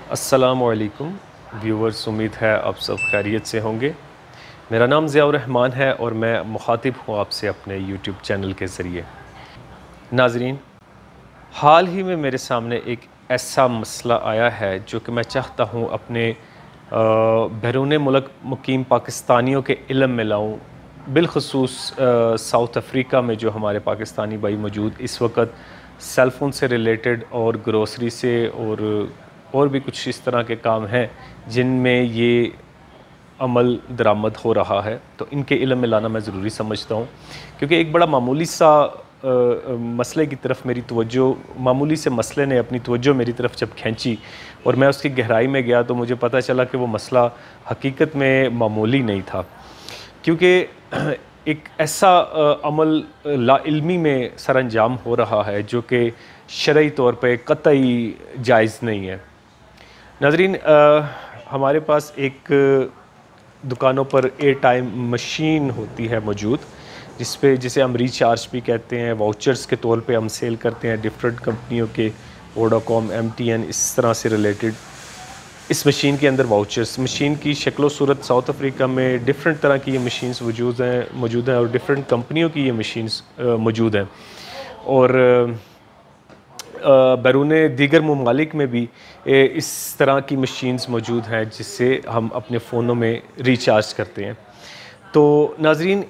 अस्सलामुअलैकुम व्यूवर्स, उम्मीद है आप सब खैरियत से होंगे। मेरा नाम ज़ियाउर रहमान है और मैं मुखातिब हूँ आपसे अपने यूट्यूब चैनल के ज़रिए। नाज़रीन, हाल ही में मेरे सामने एक ऐसा मसला आया है जो कि मैं चाहता हूँ अपने बैरून मुल्क मुकीम पाकिस्तानियों के इल्म में लाऊँ। बिलख़ुसूस साउथ अफ्रीका में जो हमारे पाकिस्तानी भाई मौजूद इस वक्त सेलफ़ोन से रिलेटेड और ग्रोसरी से और भी कुछ इस तरह के काम हैं जिनमें ये अमल दरामद हो रहा है, तो इनके इल्म में लाना मैं ज़रूरी समझता हूँ। क्योंकि एक बड़ा मामूली सा मसले की तरफ मेरी तवज्जो, मामूली से मसले ने अपनी तवज्जो मेरी तरफ जब खींची और मैं उसकी गहराई में गया तो मुझे पता चला कि वो मसला हकीकत में मामूली नहीं था। क्योंकि एक ऐसा अमल लाइल्मी में सरअंजाम हो रहा है जो कि शरई तौर पे कतई जायज़ नहीं है। नाज़रीन, हमारे पास एक दुकानों पर एयर टाइम मशीन होती है मौजूद, जिसे हम रिचार्ज भी कहते हैं। वाउचर्स के तौर पे हम सेल करते हैं डिफरेंट कंपनियों के, वोडाकॉम, MTN, इस तरह से रिलेटेड। इस मशीन के अंदर वाउचर्स, मशीन की शक्ल सूरत साउथ अफ्रीका में डिफरेंट तरह की ये मशीन्स मौजूद हैं और डिफरेंट कंपनियों की ये मशीन्स मौजूद हैं। और बैरून दीगर ममालिक में भी इस तरह की मशीन्स मौजूद हैं जिससे हम अपने फ़ोनों में रिचार्ज करते हैं। तो नाज़रीन,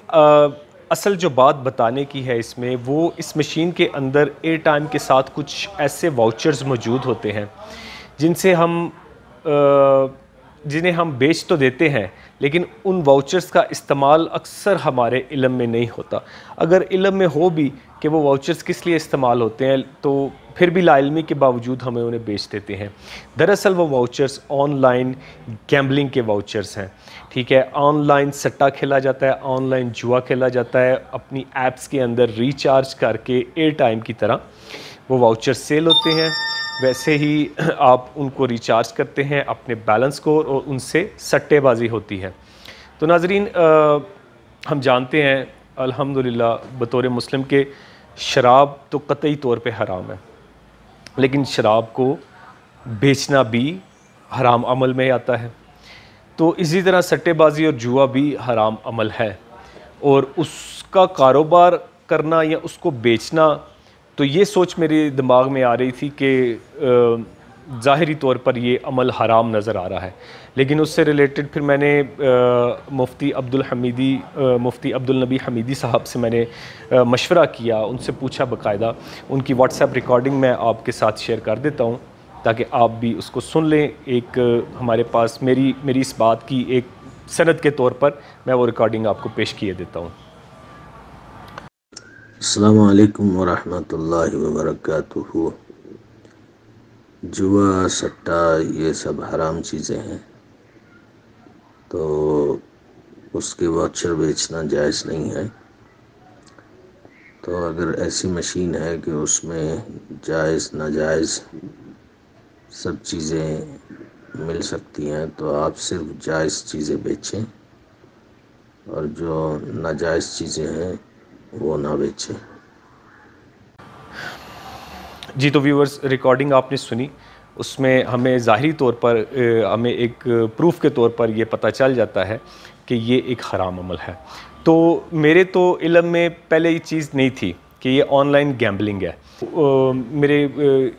असल जो बात बताने की है इसमें, वो इस मशीन के अंदर एयर टाइम के साथ कुछ ऐसे वाउचर्स मौजूद होते हैं जिन्हें हम बेच तो देते हैं, लेकिन उन वाउचर्स का इस्तेमाल अक्सर हमारे इल्म में नहीं होता। अगर इल्म में हो भी कि वो वाउचर्स किस लिए इस्तेमाल होते हैं, तो फिर भी लाइल्मी के बावजूद हमें उन्हें बेच देते हैं। दरअसल वो वाउचर्स ऑनलाइन गैम्बलिंग के वाउचर्स हैं। ठीक है, ऑनलाइन सट्टा खेला जाता है, ऑनलाइन जुआ खेला जाता है। अपनी ऐप्स के अंदर रिचार्ज करके एयर टाइम की तरह वो वाउचर्स सेल होते हैं। वैसे ही आप उनको रिचार्ज करते हैं अपने बैलेंस को और उनसे सट्टेबाजी होती है। तो नाज़रीन, हम जानते हैं अल्हम्दुलिल्लाह बतौर मुस्लिम के शराब तो कतई तौर पे हराम है, लेकिन शराब को बेचना भी हराम अमल में आता है। तो इसी तरह सट्टेबाजी और जुआ भी हराम अमल है, और उसका कारोबार करना या उसको बेचना, तो ये सोच मेरे दिमाग में आ रही थी कि ज़ाहिरी तौर पर ये अमल हराम नज़र आ रहा है। लेकिन उससे रिलेटेड फिर मैंने मुफ्ती अब्दुल नबी हमीदी साहब से मैंने मशवरा किया, उनसे पूछा बाकायदा। उनकी व्हाट्सएप रिकॉर्डिंग मैं आपके साथ शेयर कर देता हूँ ताकि आप भी उसको सुन लें। एक हमारे पास मेरी इस बात की एक सनद के तौर पर मैं वो रिकॉर्डिंग आपको पेश किए देता हूँ। अस्सलामु अलैकुम वरहमतुल्लाहि वबरकातुहू। जुआ, सट्टा, ये सब हराम चीज़ें हैं, तो उसके वाउचर बेचना जायज़ नहीं है। तो अगर ऐसी मशीन है कि उसमें जायज़ नाजायज़ सब चीज़ें मिल सकती हैं, तो आप सिर्फ जायज़ चीज़ें बेचें और जो नाजायज़ चीज़ें हैं वो ना बेचें। जी, तो व्यूअर्स, रिकॉर्डिंग आपने सुनी, उसमें हमें ज़ाहिरी तौर पर हमें एक प्रूफ के तौर पर ये पता चल जाता है कि ये एक हराम अमल है। तो मेरे तो इल्म में पहले ये चीज़ नहीं थी कि ये ऑनलाइन गैम्बलिंग है। मेरे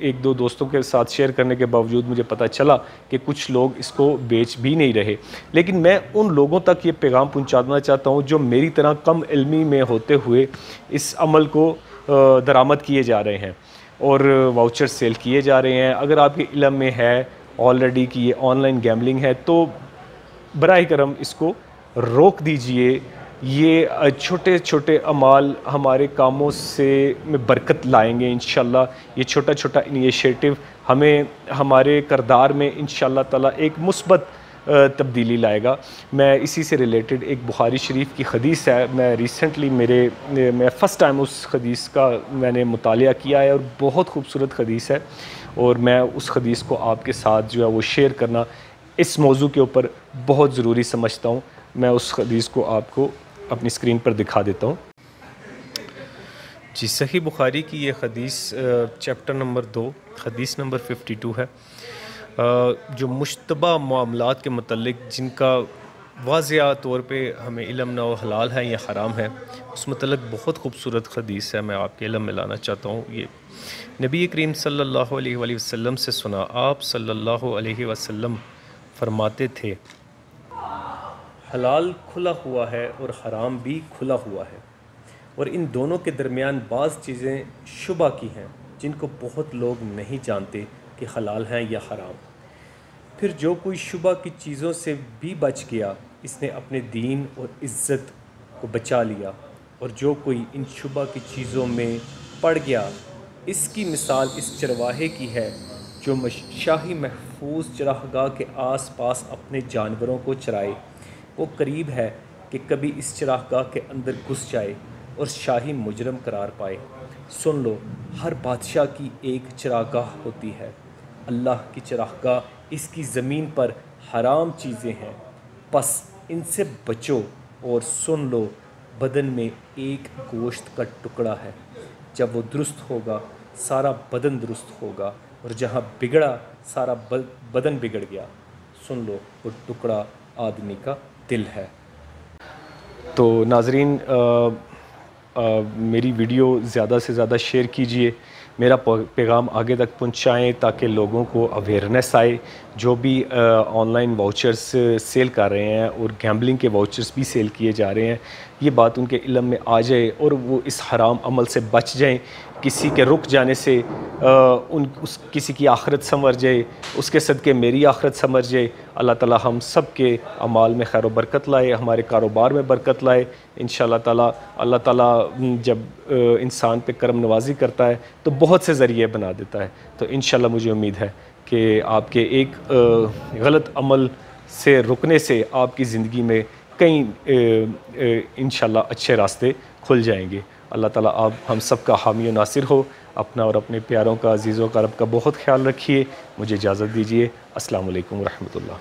एक दो दोस्तों के साथ शेयर करने के बावजूद मुझे पता चला कि कुछ लोग इसको बेच भी नहीं रहे। लेकिन मैं उन लोगों तक ये पैगाम पहुंचाना चाहता हूं जो मेरी तरह कम इल्मी में होते हुए इस अमल को दरामद किए जा रहे हैं और वाउचर सेल किए जा रहे हैं। अगर आपके इल्म में है ऑलरेडी कि ये ऑनलाइन गैम्बलिंग है, तो बराए करम इसको रोक दीजिए। ये छोटे छोटे अमाल हमारे कामों से में बरकत लाएंगे इंशाल्लाह। ये छोटा छोटा इनिशिएटिव हमें हमारे करदार में इंशाल्लाह ताला एक मुस्बत तब्दीली लाएगा। मैं इसी से रिलेटेड एक बुखारी शरीफ की हदीस है, मैं रिसेंटली मैं फ़र्स्ट टाइम उस हदीस का मैंने मुतालिया किया है और बहुत खूबसूरत हदीस है, और मैं उस हदीस को आपके साथ जो है वो शेयर करना इस मौजू के ऊपर बहुत ज़रूरी समझता हूँ। मैं उस हदीस को आपको अपनी स्क्रीन पर दिखा देता हूँ। जी, सही बुखारी की ये हदीस चैप्टर नंबर 2 हदीस नंबर 52 है। जो मुश्तबा मामलात के मतलब जिनका वाज़िया तौर पे हमें इल्म ना हो हलाल है या हराम है, उस मतलब बहुत खूबसूरत हदीस है, मैं आपके इल्म में लाना चाहता हूँ। ये नबी करीम सल्लल्लाहु अलैहि वसल्लम से सुना। आप सल्लल्लाहु अलैहि वसल्लम फरमाते थे, हलाल खुला हुआ है और हराम भी खुला हुआ है, और इन दोनों के दरमियान बाज़ चीज़ें शुबा की हैं जिनको बहुत लोग नहीं जानते कि हलाल हैं या हराम। फिर जो कोई शुबा की चीज़ों से भी बच गया, इसने अपने दीन और इज़्ज़त को बचा लिया, और जो कोई इन शुबा की चीज़ों में पड़ गया, इसकी मिसाल इस चरवाहे की है जो शाही महफूज चरागाह के आस पास अपने जानवरों को चराए। वो करीब है कि कभी इस चरागाह के अंदर घुस जाए और शाही मुजरम करार पाए। सुन लो, हर बादशाह की एक चरागाह होती है। अल्लाह की चरागाह इसकी ज़मीन पर हराम चीज़ें हैं, बस इनसे बचो। और सुन लो, बदन में एक गोश्त का टुकड़ा है, जब वो दुरुस्त होगा सारा बदन दुरुस्त होगा, और जहाँ बिगड़ा सारा बदन बिगड़ गया। सुन लो, वो टुकड़ा आदमी का दिल है। तो नाज़रीन, मेरी वीडियो ज़्यादा से ज़्यादा शेयर कीजिए, मेरा पैगाम आगे तक पहुंचाएं ताकि लोगों को अवेयरनेस आए। जो भी ऑनलाइन वाउचर्स सेल कर रहे हैं और गैम्बलिंग के वाउचर्स भी सेल किए जा रहे हैं, ये बात उनके इल्म में आ जाए और वो इस हराम अमल से बच जाएं। किसी के रुक जाने से किसी की आखिरत संवर जाए, उसके सदक़े मेरी आखिरत संवर जाए। अल्लाह ताला हम सब के अमाल में खैर व बरकत लाए, हमारे कारोबार में बरकत लाए इंशाअल्लाह ताला। अल्लाह ताला जब इंसान पे करम नवाजी करता है तो बहुत से ज़रिए बना देता है। तो इंशाअल्लाह मुझे उम्मीद है कि आपके एक गलत अमल से रुकने से आपकी ज़िंदगी में कई इंशाअल्लाह अच्छे रास्ते खुल जाएंगे। अल्लाह ताला आप हम सब का हामी व नासिर हो। अपना और अपने प्यारों का, अज़ीज़ों का, रब का बहुत ख्याल रखिए। मुझे इजाज़त दीजिए। अस्सलामु अलैकुम व रहमतुल्लाह।